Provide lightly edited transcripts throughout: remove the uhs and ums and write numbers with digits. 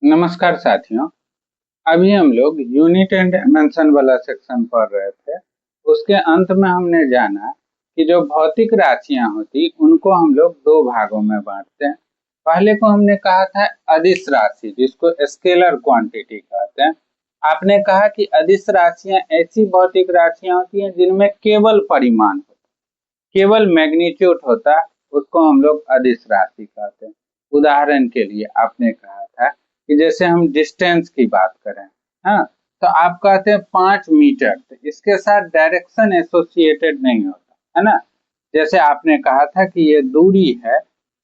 नमस्कार साथियों। अभी हम लोग यूनिट एंड डायमेंशन वाला सेक्शन पढ़ रहे थे। उसके अंत में हमने जाना कि जो भौतिक राशियां होती उनको हम लोग दो भागों में बांटते हैं। पहले को हमने कहा था अदिश राशि, जिसको स्केलर क्वांटिटी कहते हैं। आपने कहा कि अदिश राशियां ऐसी भौतिक राशियां होती हैं जिनमें केवल परिमाण होता, केवल मैग्नीट्यूड होता, उसको हम लोग अदिश राशि कहते हैं। उदाहरण के लिए आपने कहा था कि जैसे हम डिस्टेंस की बात करें, हाँ, तो आप कहते हैं 5 मीटर, तो इसके साथ डायरेक्शन एसोसिएटेड नहीं होता है ना। जैसे आपने कहा था कि ये दूरी है,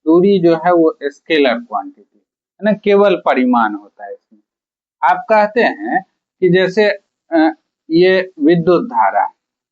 दूरी जो है वो स्केलर क्वांटिटी है ना, केवल परिमाण होता है इसमें। आप कहते हैं कि जैसे ये विद्युत धारा,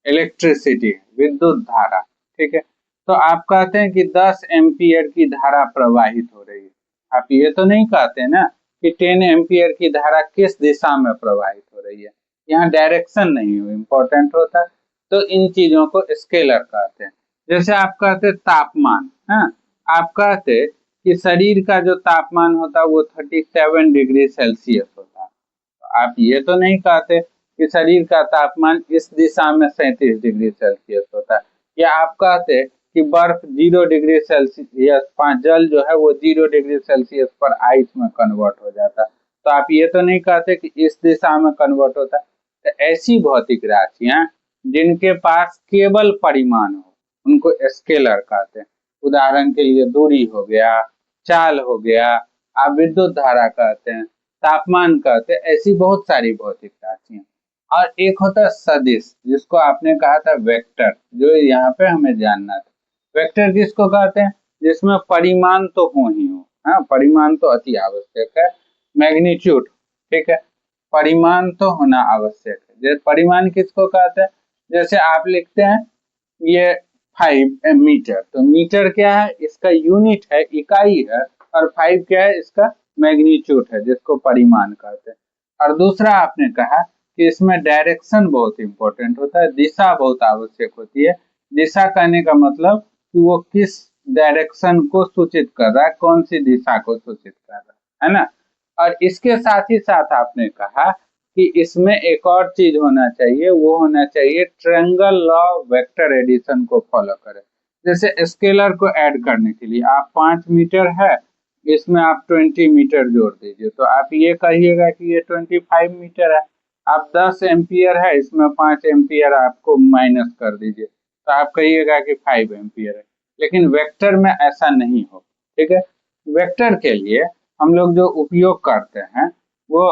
इलेक्ट्रिसिटी, विद्युत धारा, ठीक है। तो आप कहते हैं कि 10 एम्पियर की धारा प्रवाहित हो रही है। आप ये तो नहीं कहते ना कि 10 एम्पियर की धारा किस दिशा में प्रवाहित हो रही है। यहाँ डायरेक्शन नहीं इम्पोर्टेंट होता। तो इन चीजों को स्केलर कहते हैं। जैसे आप कहते तापमान, हाँ, आप कहते कि शरीर का जो तापमान होता है वो 37 डिग्री सेल्सियस होता है। तो आप ये तो नहीं कहते कि शरीर का तापमान इस दिशा में 37 डिग्री सेल्सियस होता है। या आप कहते कि बर्फ 0 डिग्री सेल्सियस, जल जो है वो 0 डिग्री सेल्सियस पर आइस में कन्वर्ट हो जाता है। तो आप ये तो नहीं कहते कि इस दिशा में कन्वर्ट होता है। तो ऐसी भौतिक राशियां जिनके पास केवल परिमाण हो उनको स्केलर कहते हैं। उदाहरण के लिए दूरी हो गया, चाल हो गया, आप विद्युत धारा कहते हैं, तापमान कहते हैं। ऐसी बहुत सारी भौतिक राशियां। और एक होता है सदिश, जिसको आपने कहा था वेक्टर, जो यहाँ पे हमें जानना था। वेक्टर किसको कहते हैं? जिसमें परिमाण तो हो ही हो, हाँ, परिमाण तो अति आवश्यक है। मैग्नीट्यूड, ठीक है, परिमाण तो होना आवश्यक है। जैसे परिमाण किसको कहते हैं? जैसे आप लिखते हैं ये 5 मीटर, तो मीटर क्या है? इसका यूनिट है, इकाई है। और 5 क्या है? इसका मैग्नीट्यूड है, जिसको परिमाण कहते हैं। और दूसरा आपने कहा कि इसमें डायरेक्शन बहुत इंपॉर्टेंट होता है, दिशा बहुत आवश्यक होती है। दिशा कहने का मतलब कि वो किस डायरेक्शन को सूचित कर रहा है, कौन सी दिशा को सूचित कर रहा है ना। और इसके साथ ही साथ आपने कहा कि इसमें एक और चीज होना चाहिए, वो होना चाहिए ट्रायंगल लॉ वेक्टर एडिशन को फॉलो करें। जैसे स्केलर को ऐड करने के लिए आप 5 मीटर है, इसमें आप 20 मीटर जोड़ दीजिए, तो आप ये कहिएगा कि ये 25 मीटर है। आप 10 एम्पियर है, इसमें 5 एम्पियर आपको माइनस कर दीजिए, तो आप कहिएगा कि 5 एम्पियर है। लेकिन वेक्टर में ऐसा नहीं हो, ठीक है। वेक्टर के लिए हम लोग जो उपयोग करते हैं वो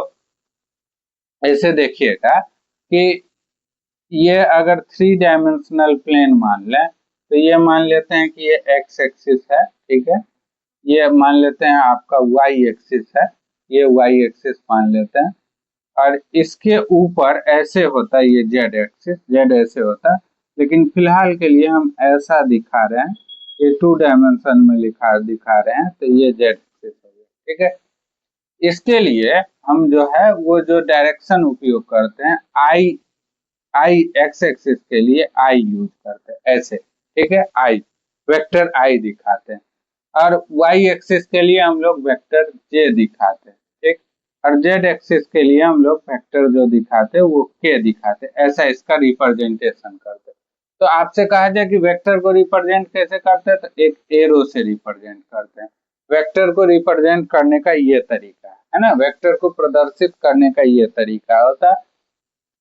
ऐसे देखिएगा कि ये अगर 3 डायमेंशनल प्लेन मान लें, तो ये मान लेते हैं कि ये एक्स एक्सिस है, ठीक है। ये मान लेते हैं आपका वाई एक्सिस है, ये वाई एक्सिस मान लेते हैं। और इसके ऊपर ऐसे होता है ये जेड एक्सिस, जेड ऐसे होता है। लेकिन फिलहाल के लिए हम ऐसा दिखा रहे हैं, ये 2 डायमेंशन में दिखा रहे हैं, तो ये जेड एक्सिस हो गया, ठीक है। इसके लिए हम जो है वो जो डायरेक्शन उपयोग करते हैं, आई आई एक्स एक्सिस के लिए आई यूज करते हैं ऐसे, ठीक है, आई वेक्टर आई दिखाते हैं। और वाई एक्सिस के लिए हम लोग वेक्टर जे दिखाते हैं, ठीक। और जेड एक्सिस के लिए हम लोग वेक्टर जो दिखाते हैं वो के दिखाते हैं, ऐसा इसका रिप्रेजेंटेशन करते हैं। तो आपसे कहा जाए कि वेक्टर को रिप्रेजेंट कैसे करते हैं, तो एक एरो से रिप्रेजेंट करते हैं। वेक्टर को रिप्रेजेंट करने का ये तरीका है ना, वेक्टर को प्रदर्शित करने का ये तरीका होता है।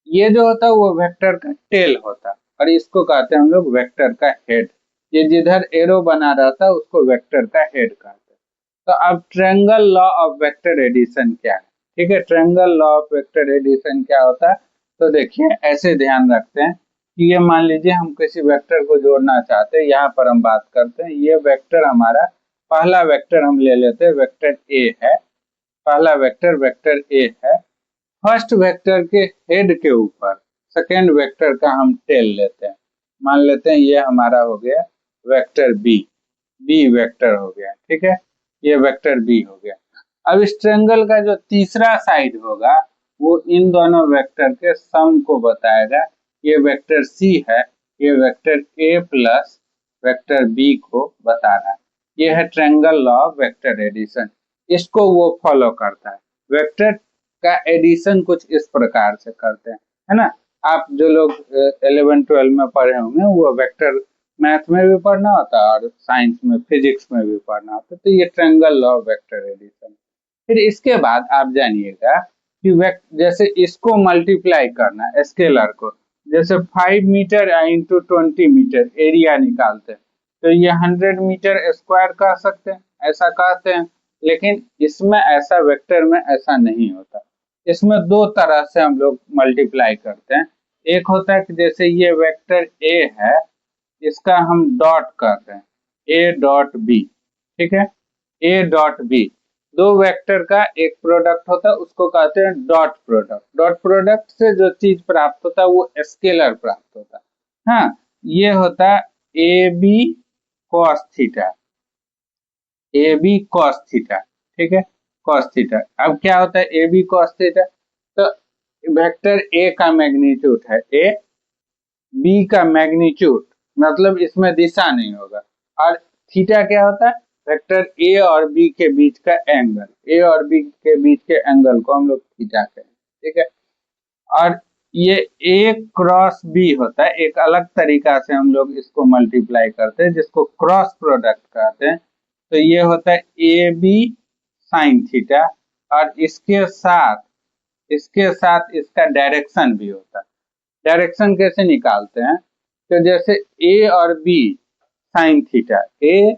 ये जो होता है वो वेक्टर का टेल होता है, और इसको कहते हैं हम लोग वेक्टर का हेड। ये जिधर एरो बना रहता है उसको वेक्टर का हेड कहते हैं। तो अब triangle law of vector addition क्या है, ठीक है। Triangle law of vector addition क्या होता है, तो देखिए ऐसे ध्यान रखते हैं कि ये मान लीजिए हम किसी वेक्टर को जोड़ना चाहते हैं। यहाँ पर हम बात करते हैं, ये वेक्टर हमारा पहला वेक्टर हम ले लेते हैं, वेक्टर ए है। पहला वेक्टर वेक्टर ए है। फर्स्ट वेक्टर के हेड के ऊपर सेकेंड वेक्टर का हम टेल लेते हैं। मान लेते हैं ये हमारा हो गया वेक्टर बी, बी वेक्टर हो गया, ठीक है। ये वेक्टर बी हो गया। अब इस ट्रायंगल का जो तीसरा साइड होगा वो इन दोनों वेक्टर के सम को बताएगा। ये वेक्टर सी है, ये vector A plus vector B को बता रहा है। ये है triangle law of vector addition, इसको वो फॉलो करता है। वेक्टर का एडिशन कुछ इस प्रकार से करते हैं, है ना। आप जो लोग 11-12 में पढ़े होंगे वो वेक्टर मैथ में भी पढ़ना होता है और साइंस में फिजिक्स में भी पढ़ना होता है। तो ये triangle law of vector addition. फिर इसके बाद आप जानिएगा कि जैसे इसको मल्टीप्लाई करना स्केलर को, जैसे 5 मीटर इंटू 20 मीटर एरिया निकालते हैं तो ये 100 मीटर स्क्वायर कह सकते हैं, ऐसा कहते हैं। लेकिन इसमें ऐसा वेक्टर में ऐसा नहीं होता। इसमें दो तरह से हम लोग मल्टीप्लाई करते हैं। एक होता है कि जैसे ये वेक्टर ए है, इसका हम डॉट करते हैं ए डॉट बी, ठीक है। ए डॉट बी दो वेक्टर का एक प्रोडक्ट होता है, उसको कहते हैं डॉट प्रोडक्ट। डॉट प्रोडक्ट से जो चीज प्राप्त होता है वो स्केलर प्राप्त होता है। हाँ, ये होता है A B cos theta, A B cos theta, ठीक है, कॉस थीटा। अब क्या होता है ए बी कॉस थीटा, तो वेक्टर ए का मैग्नीट्यूड है ए, बी का मैग्नीट्यूड मतलब इसमें दिशा नहीं होगा, और थीटा क्या होता है वेक्टर ए और बी के बीच का एंगल, ए और बी के बीच के एंगल को हम लोग थीटा कहें, ठीक है। और ये ए क्रॉस बी होता है, एक अलग तरीका से हम लोग इसको मल्टीप्लाई करते हैं जिसको क्रॉस प्रोडक्ट कहते हैं। तो ये होता है ए बी साइन थीटा, और इसके साथ इसका डायरेक्शन भी होता है। डायरेक्शन कैसे निकालते हैं, तो जैसे ए और B sine theta, A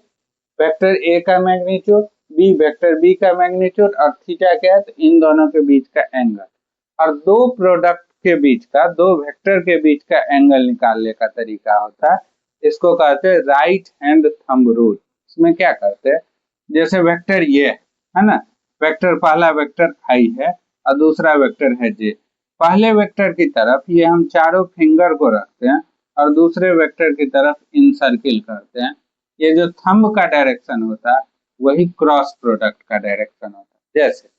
vector A का मैग्नीट्यूड, बी वेक्टर बी का मैग्नीट्यूड, और थीटा क्या है तो इन दोनों के बीच का एंगल। और दो प्रोडक्ट के बीच का, दो वेक्टर के बीच का एंगल निकालने का तरीका होता है, इसको कहते हैं राइट हैंड थंब रूल। इसमें क्या करते हैं, जैसे वेक्टर ये है ना, वेक्टर पहला वेक्टर आई है और दूसरा वेक्टर है जे। पहले वेक्टर की तरफ ये हम चारों फिंगर को रखते हैं और दूसरे वेक्टर की तरफ इन सर्किल करते हैं। ये जो थंब का डायरेक्शन होता है वही क्रॉस प्रोडक्ट का डायरेक्शन होता है। जैसे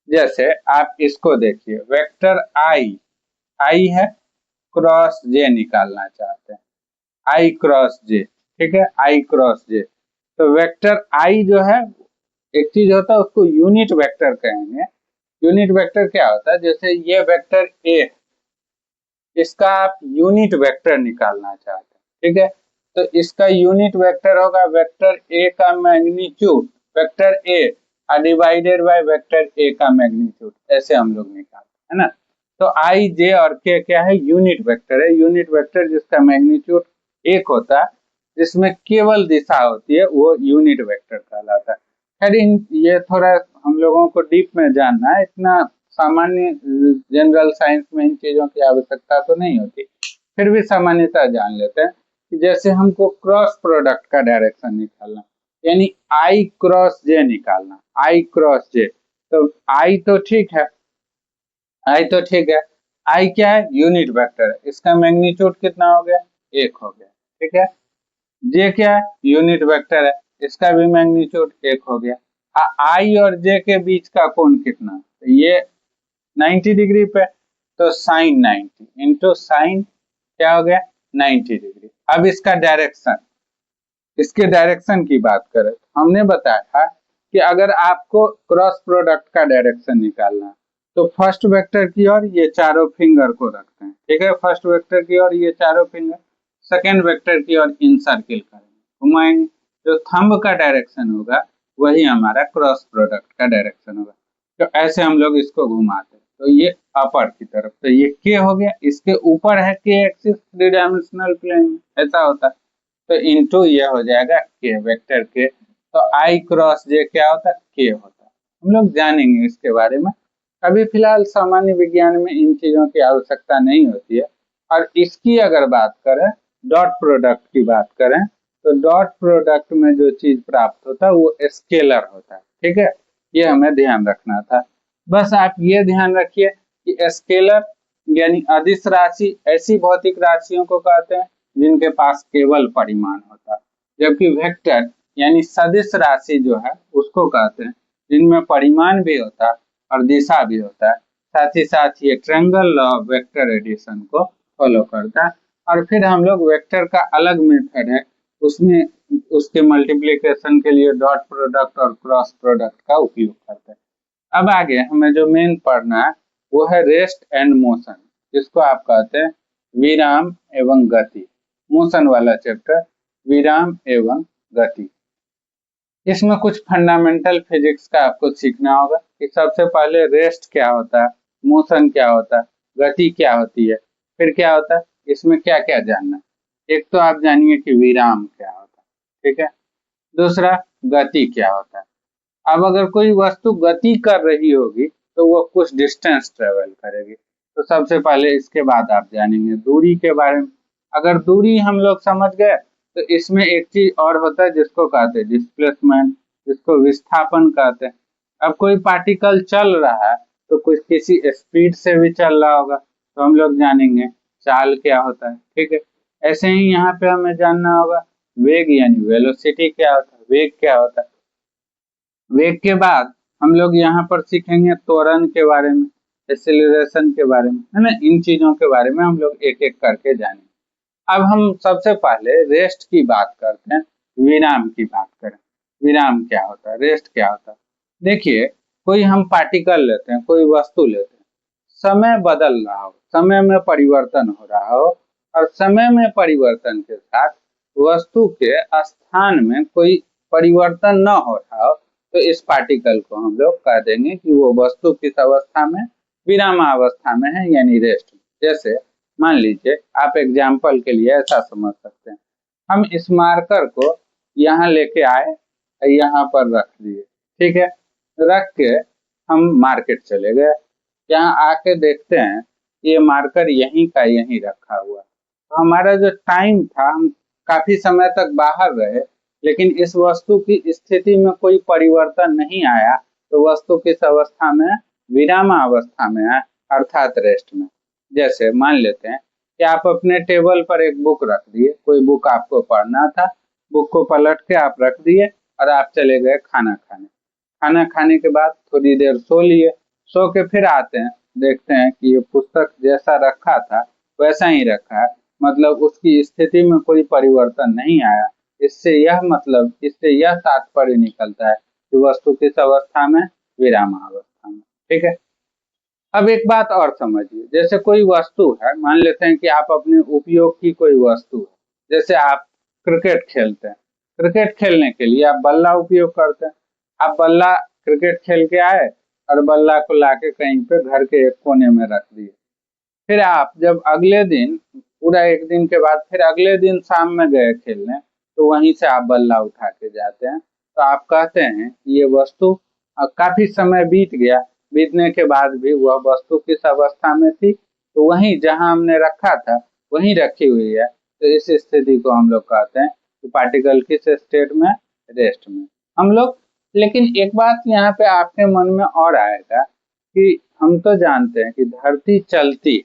जैसे आप इसको देखिए, वेक्टर आई है, क्रॉस जे निकालना चाहते हैं, आई क्रॉस जे, ठीक है, आई क्रॉस जे। तो वेक्टर आई जो है, एक चीज होता है उसको यूनिट वेक्टर कहेंगे। यूनिट वेक्टर क्या होता है, जैसे ये वेक्टर ए, इसका आप यूनिट वेक्टर निकालना चाहते हैं, ठीक है। तो इसका यूनिट वेक्टर होगा वेक्टर ए का magnitude, vector A divided by vector A का मैग्नीट्यूड, ऐसे हम लोग निकालते हैं ना। तो आई जे और के क्या है, यूनिट वेक्टर है। यूनिट वेक्टर जिसका मैग्नीट्यूड एक होता है, जिसमें केवल दिशा होती है, वो यूनिट वेक्टर कहलाता है। खैर ये थोड़ा हम लोगों को डीप में जानना है, इतना सामान्य जनरल साइंस में इन चीजों की आवश्यकता तो नहीं होती, फिर भी सामान्यतः जान लेते हैं कि जैसे हमको क्रॉस प्रोडक्ट का डायरेक्शन निकालना, यानी आई क्रॉस जे निकालना, आई क्रॉस जे। तो आई तो ठीक है, आई तो ठीक है, आई क्या है यूनिट वेक्टर है, इसका मैग्नीट्यूड कितना हो गया, एक हो गया, ठीक है। जे क्या है यूनिट वेक्टर है, इसका भी मैग्नीट्यूड एक हो गया। आई और जे के बीच का कोण कितना, तो ये 90 डिग्री पे, तो साइन 90 इंटू साइन क्या हो गया 90 डिग्री। अब इसका डायरेक्शन, इसके डायरेक्शन की बात करें तो हमने बताया था कि अगर आपको क्रॉस प्रोडक्ट का डायरेक्शन निकालना तो फर्स्ट वेक्टर की ओर ये चारों फिंगर को रखते हैं, ठीक है, फर्स्ट वेक्टर की ओर ये चारों फिंगर, सेकेंड वेक्टर की ओर इन सर्किल करेंगे, घुमाएंगे। जो थंब का डायरेक्शन होगा वही हमारा क्रॉस प्रोडक्ट का डायरेक्शन होगा। तो ऐसे हम लोग इसको घुमाते हैं, तो ये अपर की तरफ, तो ये के हो गया, इसके ऊपर है के एक्सिस थ्री डायमेंशनल प्लेन में, ऐसा होता है। तो इनटू ये हो जाएगा के वेक्टर के, तो आई क्रॉस जे क्या होता है के होता है। हम लोग जानेंगे इसके बारे में, अभी फिलहाल सामान्य विज्ञान में इन चीजों की आवश्यकता नहीं होती है। और इसकी अगर बात करें, डॉट प्रोडक्ट की बात करें, तो डॉट प्रोडक्ट में जो चीज प्राप्त होता है वो स्केलर होता है, ठीक है, ये हमें ध्यान रखना था। बस आप ये ध्यान रखिए कि स्केलर यानी अदिश राशि ऐसी भौतिक राशियों को कहते हैं जिनके पास केवल परिमाण होता है, जबकि वेक्टर यानी सदिश राशि जो है उसको कहते हैं जिनमें परिमाण भी होता है और दिशा भी होता है। साथ ही साथ ये triangle law of vector addition को फॉलो करता है। और फिर हम लोग वेक्टर का अलग मेथड है, उसमें उसके मल्टीप्लिकेशन के लिए डॉट प्रोडक्ट और क्रॉस प्रोडक्ट का उपयोग करते हैं। अब आगे हमें जो मेन पढ़ना है वो है रेस्ट एंड मोशन, जिसको आप कहते हैं विराम एवं गति। मोशन वाला चैप्टर, विराम एवं गति। इसमें कुछ फंडामेंटल फिजिक्स का आपको सीखना होगा कि सबसे पहले रेस्ट क्या होता है, मोशन क्या होता है, गति क्या होती है, फिर क्या होता है, इसमें क्या क्या जानना है। एक तो आप जानिए कि विराम क्या होता है, ठीक है। दूसरा, गति क्या होता है। अब अगर कोई वस्तु गति कर रही होगी तो वो कुछ डिस्टेंस ट्रेवल करेगी, तो सबसे पहले इसके बाद आप जानेंगे दूरी के बारे में। अगर दूरी हम लोग समझ गए तो इसमें एक चीज और होता है जिसको कहते हैं डिस्प्लेसमेंट, जिसको विस्थापन कहते हैं। अब कोई पार्टिकल चल रहा है तो कुछ किसी स्पीड से भी चल रहा होगा, तो हम लोग जानेंगे चाल क्या होता है, ठीक है। ऐसे ही यहाँ पे हमें जानना होगा वेग यानी वेलोसिटी क्या होता है, वेग क्या होता है। वेग के बाद हम लोग यहाँ पर सीखेंगे त्वरण के बारे में, एक्सीलरेशन के बारे में, है ना। इन चीजों के बारे में हम लोग एक एक करके जानेंगे। अब हम सबसे पहले रेस्ट की बात करते हैं, विराम की बात करें। विराम क्या होता है, रेस्ट क्या होता है। देखिए, कोई हम पार्टिकल लेते हैं, कोई वस्तु लेते हैं, समय बदल रहा हो, समय में परिवर्तन हो रहा हो, और समय में परिवर्तन के साथ वस्तु के स्थान में कोई परिवर्तन न हो रहा हो, तो इस पार्टिकल को हम लोग कह देंगे कि वो वस्तु किस अवस्था में, विरामावस्था में है, यानी रेस्ट में। जैसे मान लीजिए, आप एग्जाम्पल के लिए ऐसा समझ सकते हैं, हम इस मार्कर को यहाँ लेके आए, यहाँ पर रख दिए, ठीक है। रख के हम मार्केट चले गए, यहाँ आके देखते हैं ये मार्कर यहीं का यहीं रखा हुआ। तो हमारा जो टाइम था, हम काफी समय तक बाहर रहे, लेकिन इस वस्तु की स्थिति में कोई परिवर्तन नहीं आया, तो वस्तु किस अवस्था में है, विरामावस्था में है, अर्थात रेस्ट में। जैसे मान लेते हैं कि आप अपने टेबल पर एक बुक रख दिए, कोई बुक आपको पढ़ना था, बुक को पलट के आप रख दिए और आप चले गए खाना खाने। खाना खाने के बाद थोड़ी देर सो लिए, सो के फिर आते हैं, देखते हैं कि ये पुस्तक जैसा रखा था वैसा ही रखा है, मतलब उसकी स्थिति में कोई परिवर्तन नहीं आया। इससे यह तात्पर्य निकलता है कि वस्तु किस अवस्था में, विरामावस्था में, ठीक है। अब एक बात और समझिए, जैसे कोई वस्तु है, मान लेते हैं कि आप अपने उपयोग की कोई वस्तु है, जैसे आप क्रिकेट खेलते हैं, क्रिकेट खेलने के लिए आप बल्ला उपयोग करते हैं। आप बल्ला क्रिकेट खेल के आए और बल्ला को लाके कहीं पे घर के एक कोने में रख दिए। फिर आप जब अगले दिन, पूरा एक दिन के बाद फिर अगले दिन शाम में गए खेलने, तो वहीं से आप बल्ला उठा के जाते हैं, तो आप कहते हैं कि ये वस्तु काफी समय बीत गया, बीतने के बाद भी वह वस्तु किस अवस्था में थी, तो वहीं जहां हमने रखा था वहीं रखी हुई है। तो इस स्थिति को हम लोग कहते हैं कि पार्टिकल किस स्टेट में, रेस्ट में। हम लोग, लेकिन एक बात यहाँ पे आपके मन में और आएगा कि हम तो जानते हैं कि धरती चलती है,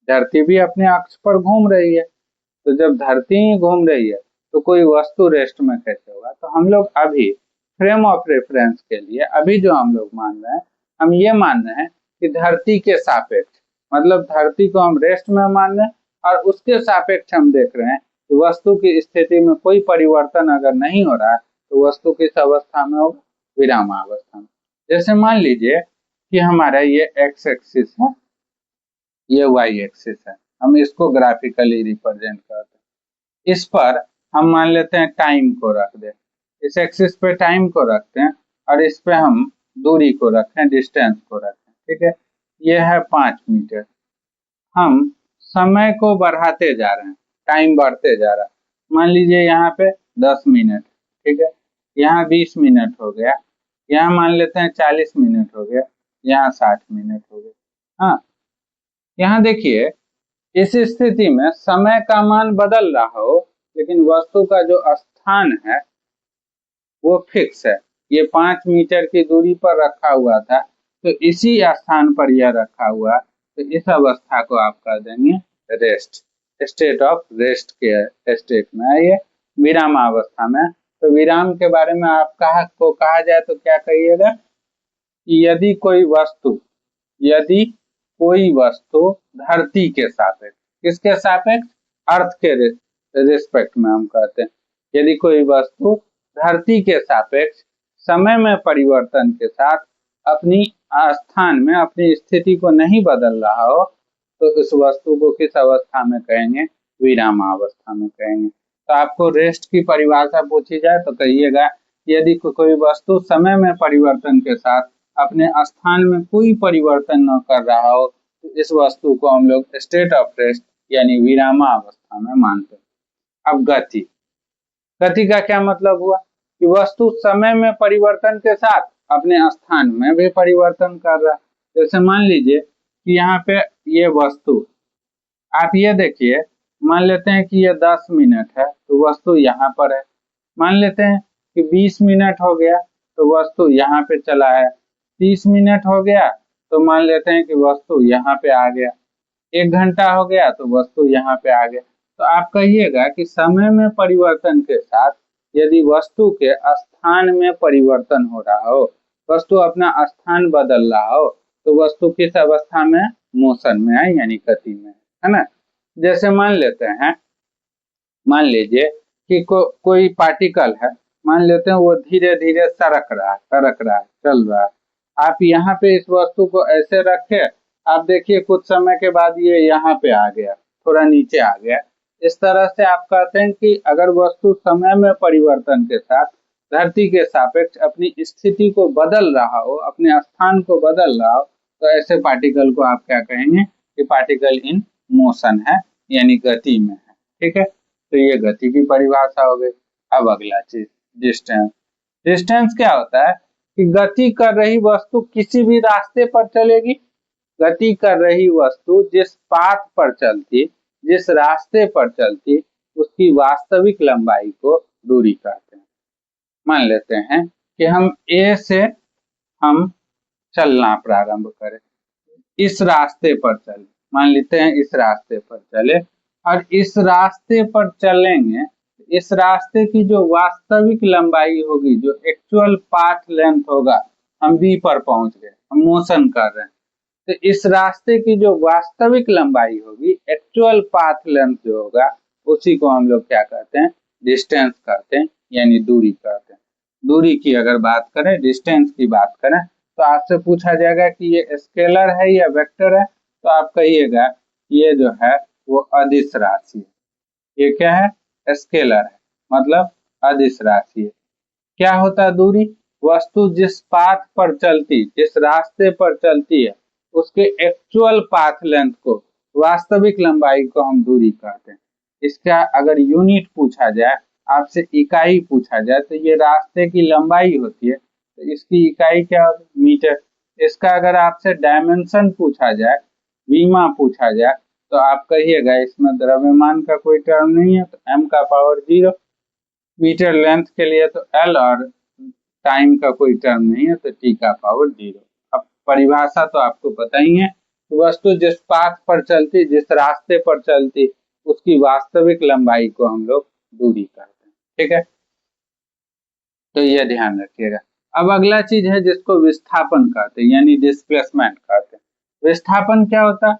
धरती भी अपने अक्ष पर घूम रही है, तो जब धरती ही घूम रही है तो कोई वस्तु रेस्ट में कैसे होगा। तो हम लोग अभी फ्रेम ऑफ रेफरेंस के लिए अभी जो हम लोग मान रहे हैं, हम ये मान रहे हैं कि धरती के सापेक्ष, मतलब धरती को हम रेस्ट में मान रहे हैं और उसके सापेक्ष हम देख रहे हैं कि वस्तु की स्थिति में कोई परिवर्तन अगर नहीं हो रहा है तो वस्तु किस अवस्था में होगा, विरामावस्था में। जैसे मान लीजिए कि हमारा ये एक्स एक्सिस है, ये वाई एक्सिस है, हम इसको ग्राफिकली रिप्रेजेंट करते हैं। इस पर हम मान लेते हैं टाइम को रख दे, इस एक्सिस पे टाइम को रखते हैं और इस पे हम दूरी को रखें, डिस्टेंस को रखें, ठीक है। ये है 5 मीटर। हम समय को बढ़ाते जा रहे हैं, टाइम बढ़ते जा रहा है। मान लीजिए यहाँ पे 10 मिनट, ठीक है, यहाँ 20 मिनट हो गया, यहाँ मान लेते हैं 40 मिनट हो गया, यहाँ 60 मिनट हो गया। हाँ, यहाँ देखिए, इस स्थिति में समय का मान बदल रहा हो, लेकिन वस्तु का जो स्थान है वो फिक्स है। ये 5 मीटर की दूरी पर रखा हुआ था, तो इसी स्थान पर यह रखा हुआ, तो इस अवस्था को आप कह देंगे रेस्ट, स्टेट ऑफ रेस्ट के स्टेट में है ये, विराम अवस्था में। तो विराम के बारे में आप कहा जाए तो क्या कहिएगा कि यदि कोई वस्तु धरती के सापेक्ष, किसके सापेक्ष, अर्थ के रिस्पेक्ट में हम कहते हैं, यदि कोई वस्तु धरती के सापेक्ष समय में परिवर्तन के साथ अपनी स्थान में अपनी स्थिति को नहीं बदल रहा हो तो इस वस्तु को किस अवस्था में कहेंगे? विरामावस्था में कहेंगे। तो आपको रेस्ट की परिभाषा पूछी जाए तो कहिएगा यदि कोई वस्तु समय में परिवर्तन के साथ अपने स्थान में कोई परिवर्तन न कर रहा हो तो इस वस्तु को हम लोग स्टेट ऑफ रेस्ट यानी विरामावस्था में मानते हैं। अब गति, गति का क्या मतलब हुआ कि वस्तु समय में परिवर्तन के साथ अपने स्थान में भी परिवर्तन कर रहा है। जैसे मान लीजिए कि यहाँ पे ये वस्तु, आप ये देखिए, मान लेते हैं कि ये 10 मिनट है तो वस्तु यहाँ पर है। मान लेते हैं कि 20 मिनट हो गया तो वस्तु यहाँ पे चला है। 30 मिनट हो गया तो मान लेते हैं कि वस्तु यहाँ पे आ गया। 1 घंटा हो गया तो वस्तु यहाँ पे आ गया। तो आप कहिएगा कि समय में परिवर्तन के साथ यदि वस्तु के स्थान में परिवर्तन हो रहा हो, वस्तु अपना स्थान बदल रहा हो तो वस्तु किस अवस्था में? मोशन में है यानी गति में है ना। जैसे मान लेते हैं, मान लीजिए कि कोई पार्टिकल है, मान लेते हैं वो धीरे धीरे सरक रहा है, चल रहा है। आप यहाँ पे इस वस्तु को ऐसे रखे, आप देखिए कुछ समय के बाद ये यहाँ पे आ गया, थोड़ा नीचे आ गया। इस तरह से आप कहते हैं कि अगर वस्तु समय में परिवर्तन के साथ धरती के सापेक्ष अपनी स्थिति को बदल रहा हो, अपने स्थान को बदल रहा हो, तो ऐसे पार्टिकल को आप क्या कहेंगे कि पार्टिकल इन मोशन है यानी गति में है। ठीक है, तो ये गति की परिभाषा हो गई। अब अगला चीज डिस्टेंस। डिस्टेंस क्या होता है कि गति कर रही वस्तु किसी भी रास्ते पर चलेगी। गति कर रही वस्तु जिस पाथ पर चलती, जिस रास्ते पर चलती, उसकी वास्तविक लंबाई को दूरी कहते हैं। मान लेते हैं कि हम ए से हम चलना प्रारंभ करें, इस रास्ते पर चले, मान लेते हैं इस रास्ते पर चले और इस रास्ते पर चलेंगे, इस रास्ते की जो वास्तविक लंबाई होगी, जो एक्चुअल पाथ लेंथ होगा, हम बी पर पहुंच गए, हम मोशन कर रहे हैं, तो इस रास्ते की जो वास्तविक लंबाई होगी, एक्चुअल पाथ लेंथ जो होगा, उसी को हम लोग क्या कहते हैं? डिस्टेंस कहते हैं यानी दूरी कहते हैं। दूरी की अगर बात करें, डिस्टेंस की बात करें, तो आपसे पूछा जाएगा कि ये स्केलर है या वेक्टर है, तो आप कहिएगा ये जो है वो अदिश राशि है। ये क्या है? स्केलर है, मतलब अदिश राशि है। क्या होता है दूरी? वस्तु जिस पाथ पर चलती, जिस रास्ते पर चलती है, उसके एक्चुअल पाथ लेंथ को, वास्तविक लंबाई को हम दूरी कहते हैं। इसका अगर यूनिट पूछा जाए, आपसे इकाई पूछा जाए, तो ये रास्ते की लंबाई होती है, तो इसकी इकाई क्या होगी? मीटर। इसका अगर आपसे डायमेंशन पूछा जाए, विमा पूछा जाए, तो आप कहिएगा इसमें द्रव्यमान का कोई टर्म नहीं है तो m का पावर 0, मीटर लेंथ के लिए तो l, और टाइम का कोई टर्म नहीं है तो t का पावर 0। अब परिभाषा तो आपको पता ही है, वस्तु जिस पाथ पर चलती, जिस रास्ते पर चलती, उसकी वास्तविक लंबाई को हम लोग दूरी कहते हैं। ठीक है, तो यह ध्यान रखिएगा। अब अगला चीज है जिसको विस्थापन कहते हैं यानी डिस्प्लेसमेंट कहते हैं। विस्थापन क्या होता है?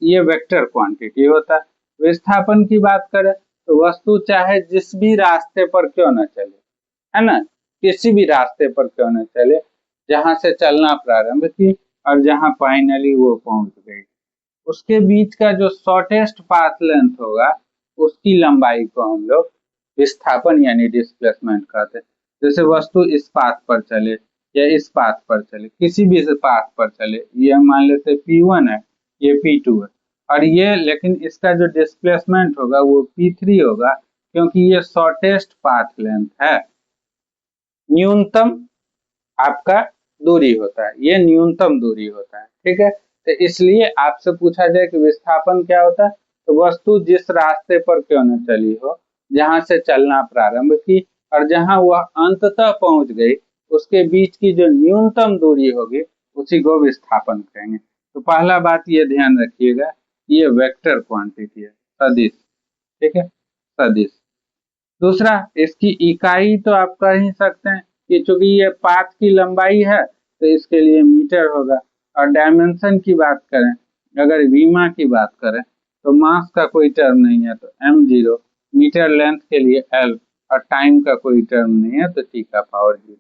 ये वेक्टर क्वांटिटी होता है। विस्थापन की बात करें तो वस्तु चाहे जिस भी रास्ते पर क्यों न चले, है ना, किसी भी रास्ते पर क्यों न चले, जहां से चलना प्रारंभ की और जहां फाइनली वो पहुंच गई, उसके बीच का जो शॉर्टेस्ट पाथ लेंथ होगा, उसकी लंबाई को हम लोग विस्थापन यानी डिस्प्लेसमेंट कहते हैं। जैसे वस्तु इस पाथ पर चले या इस पाथ पर चले, किसी भी पाथ पर चले, ये हम मान लेते P1 है, ये P2 है, और ये, लेकिन इसका जो डिस्प्लेसमेंट होगा वो P3 होगा, क्योंकि ये शॉर्टेस्ट पाथ लेंथ है। न्यूनतम आपका दूरी होता है, ये न्यूनतम दूरी होता है। ठीक है, तो इसलिए आपसे पूछा जाए कि विस्थापन क्या होता है, तो वस्तु जिस रास्ते पर क्यों न चली हो, जहां से चलना प्रारंभ की और जहां वह अंततः पहुंच गई, उसके बीच की जो न्यूनतम दूरी होगी, उसी को विस्थापन कहेंगे। तो पहला बात ये ध्यान रखिएगा, ये वेक्टर क्वांटिटी है, सदिश। ठीक है, सदिश। दूसरा, इसकी इकाई तो आप कह ही सकते हैं कि चूंकि ये पाथ की लंबाई है तो इसके लिए मीटर होगा। और डायमेंशन की बात करें, अगर विमा की बात करें, तो मास का कोई टर्म नहीं है तो m0, मीटर लेंथ के लिए l, और टाइम का कोई टर्म नहीं है तो t का पावर 0।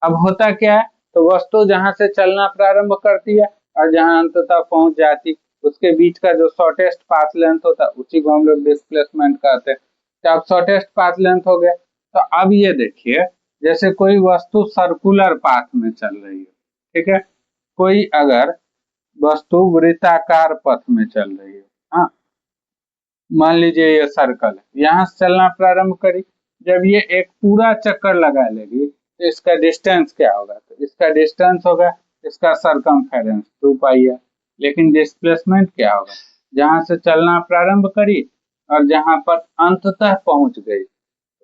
अब होता क्या है तो वस्तु जहां से चलना प्रारंभ करती है और जहां अंततः पहुंच जाती, उसके बीच का जो शॉर्टेस्ट पाथ लेंथ होता है उसी को हम लोग डिस्प्लेसमेंट कहते हैं। तो अब शॉर्टेस्ट पाथ लेंथ हो गया। तो अब ये देखिए, जैसे कोई वस्तु सर्कुलर पाथ में चल रही है, ठीक है, कोई अगर वस्तु वृत्ताकार पथ में चल रही है, हाँ, मान लीजिए ये सर्कल है, यहाँ से चलना प्रारंभ करी, जब ये एक पूरा चक्कर लगा लेगी तो इसका डिस्टेंस क्या होगा, तो इसका डिस्टेंस होगा इसका सरकमफेरेंस 2 पाई है। लेकिन डिस्प्लेसमेंट क्या होगा, जहां से चलना प्रारंभ करी और जहां पर अंततः पहुंच गई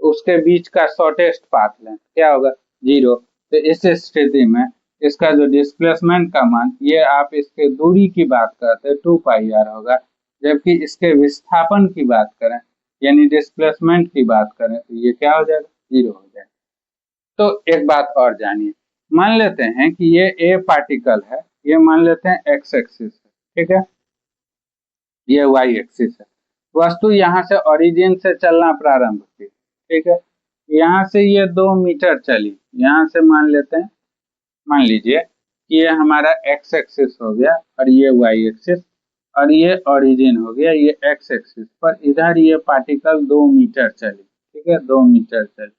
उसके बीच का शॉर्टेस्ट पाथ लेंथ क्या होगा, 0। तो इस स्थिति में इसका जो डिस्प्लेसमेंट का मान, ये आप इसके दूरी की बात करते हैं 2 पाई आर होगा, जबकि इसके विस्थापन की बात करें यानी डिस्प्लेसमेंट की बात करें तो ये क्या हो जाएगा, 0 हो जाएगा। तो एक बात और जानिए, मान लेते हैं कि ये ए पार्टिकल है, ये मान लेते हैं एक्स एक्सिस है, ठीक है, ये वाई एक्सिस है। वस्तु यहाँ से ओरिजिन से चलना प्रारंभ की, ठीक है, यहाँ से ये 2 मीटर चली, यहाँ से मान लेते हैं, मान लीजिए कि ये हमारा एक्स एक्सिस हो गया और ये वाई एक्सिस और ये ओरिजिन हो गया ये एक्स एक्सिस पर, इधर ये पार्टिकल 2 मीटर चली, ठीक है, 2 मीटर चली,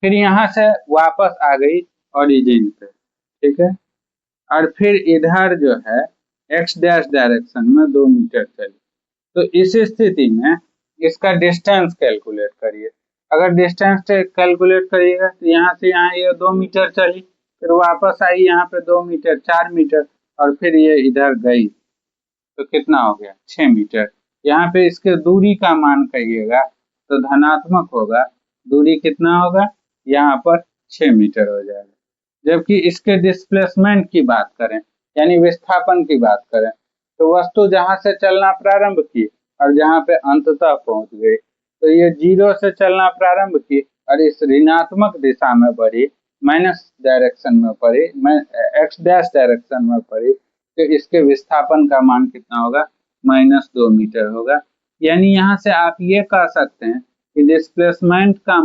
फिर यहाँ से वापस आ गई ओरिजिन पे, ठीक है, और फिर इधर जो है एक्स डैश डायरेक्शन में 2 मीटर चली। तो इस स्थिति में इसका डिस्टेंस कैलकुलेट करिए। अगर डिस्टेंस कैलकुलेट करिएगा तो यहाँ से यहाँ ये 2 मीटर चली, फिर वापस आई यहाँ पे 2 मीटर 4 मीटर और फिर ये इधर गई, तो कितना हो गया 6 मीटर। यहाँ पे इसके दूरी का मान कहिएगा तो धनात्मक होगा, दूरी कितना होगा यहाँ पर 6 मीटर हो जाएगा। जबकि इसके डिस्प्लेसमेंट की बात करें यानी विस्थापन की बात करें तो वस्तु जहां से चलना प्रारंभ की और जहां पे अंततः पहुंच गई, तो ये 0 से चलना प्रारंभ की और इस ऋणात्मक दिशा में बढ़ी, माइनस डायरेक्शन में पड़ी, एक्स डैश डायरेक्शन में पड़ी, तो इसके विस्थापन का मान कितना होगा, -2 मीटर होगा। यानी यहाँ से आप ये कह सकते हैं कि डिस्प्लेसमेंट का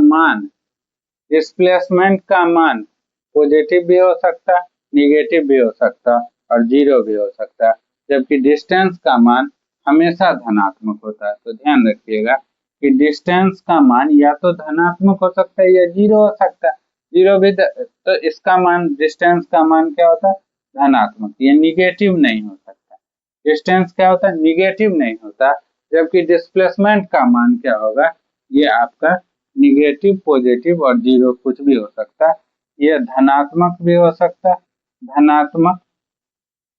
मान पॉजिटिव भी हो सकता, निगेटिव भी हो सकता और 0 भी हो सकता, जबकि डिस्टेंस का मान हमेशा धनात्मक होता है। तो ध्यान रखिएगा कि डिस्टेंस का मान या तो धनात्मक हो सकता है या 0 हो सकता है, 0 भी, तो इसका मान, डिस्टेंस का मान क्या होता है, धनात्मक, ये निगेटिव नहीं हो सकता। डिस्टेंस क्या होता है, निगेटिव नहीं होता, जबकि डिस्प्लेसमेंट का मान क्या होगा, ये आपका निगेटिव, पॉजिटिव और 0 कुछ भी हो सकता है। ये धनात्मक भी हो सकता है,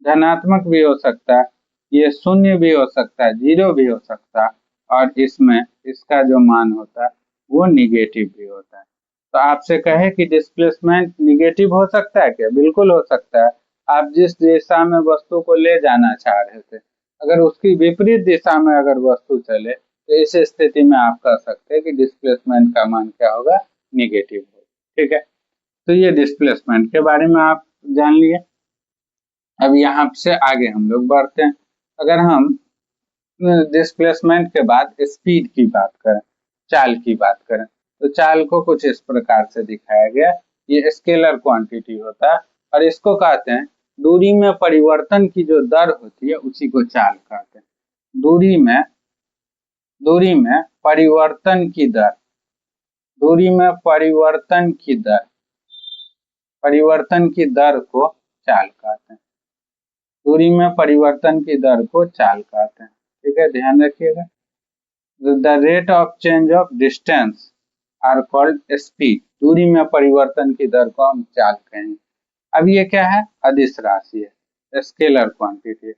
धनात्मक भी हो सकता है, ये शून्य भी हो सकता है, 0 भी हो सकता है और इसमें इसका जो मान होता है वो निगेटिव भी होता है। तो आपसे कहे कि डिस्प्लेसमेंट निगेटिव हो सकता है क्या, बिल्कुल हो सकता है। आप जिस दिशा में वस्तु को ले जाना चाह रहे थे, अगर उसकी विपरीत दिशा में अगर वस्तु चले तो इस स्थिति में आप कह सकते हैं कि डिस्प्लेसमेंट का मान क्या होगा, निगेटिव होगा, ठीक है। तो ये डिस्प्लेसमेंट के बारे में आप जान लिए। अब यहाँ से आगे हम लोग बढ़ते हैं। अगर हम डिस्प्लेसमेंट के बाद स्पीड की बात करें, चाल की बात करें, तो चाल को कुछ इस प्रकार से दिखाया गया। ये स्केलर क्वांटिटी होता है और इसको कहते हैं, दूरी में परिवर्तन की जो दर होती है उसी को चाल कहते हैं। दूरी में परिवर्तन की दर, दूरी में परिवर्तन की दर को चाल कहते हैं। दूरी में परिवर्तन की दर को चाल कहते हैं, ठीक है, ध्यान रखिएगा। The rate of change of distance are called speed. दूरी में परिवर्तन की दर को हम चाल कहेंगे। अब ये क्या है, अदिश राशि है, स्केलर क्वांटिटी,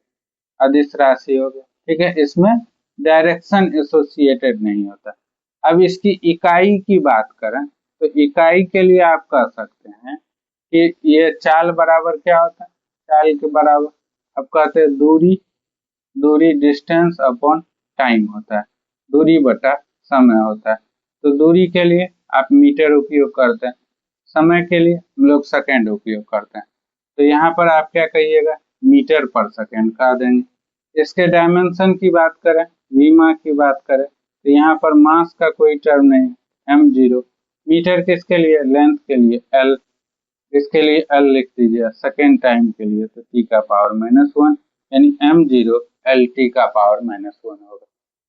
अदिश राशि हो गया, ठीक है, इसमें डायरेक्शन एसोसिएटेड नहीं होता। अब इसकी इकाई की बात करें तो इकाई के लिए आप कह सकते हैं कि ये चाल बराबर क्या होता है, चाल के बराबर अब कहते हैं दूरी डिस्टेंस अपॉन टाइम होता है, दूरी बटा समय होता है। तो दूरी के लिए आप मीटर उपयोग करते हैं, समय के लिए हम लोग सेकंड उपयोग करते हैं। तो यहाँ पर आप क्या कहिएगा, मीटर पर सेकंड कह देंगे। इसके डायमेंशन की बात करें, विमा की बात करें, तो यहाँ पर मास का कोई टर्म नहीं, m0। मीटर किसके लिए, लेंथ के लिए l। इसके लिए L लिख दीजिए सेकेंड टाइम के लिए, तो t का पावर -1 यानी m0 LT का पावर -1 होगा।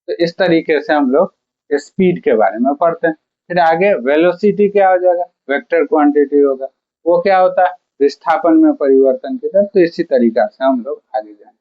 तो इस तरीके से हम लोग स्पीड के बारे में पढ़ते हैं। फिर आगे वेलोसिटी क्या हो जाएगा, वेक्टर क्वांटिटी होगा। वो क्या होता है, विस्थापन में परिवर्तन की दर। तो इसी तरीका से हम लोग आगे जाएंगे।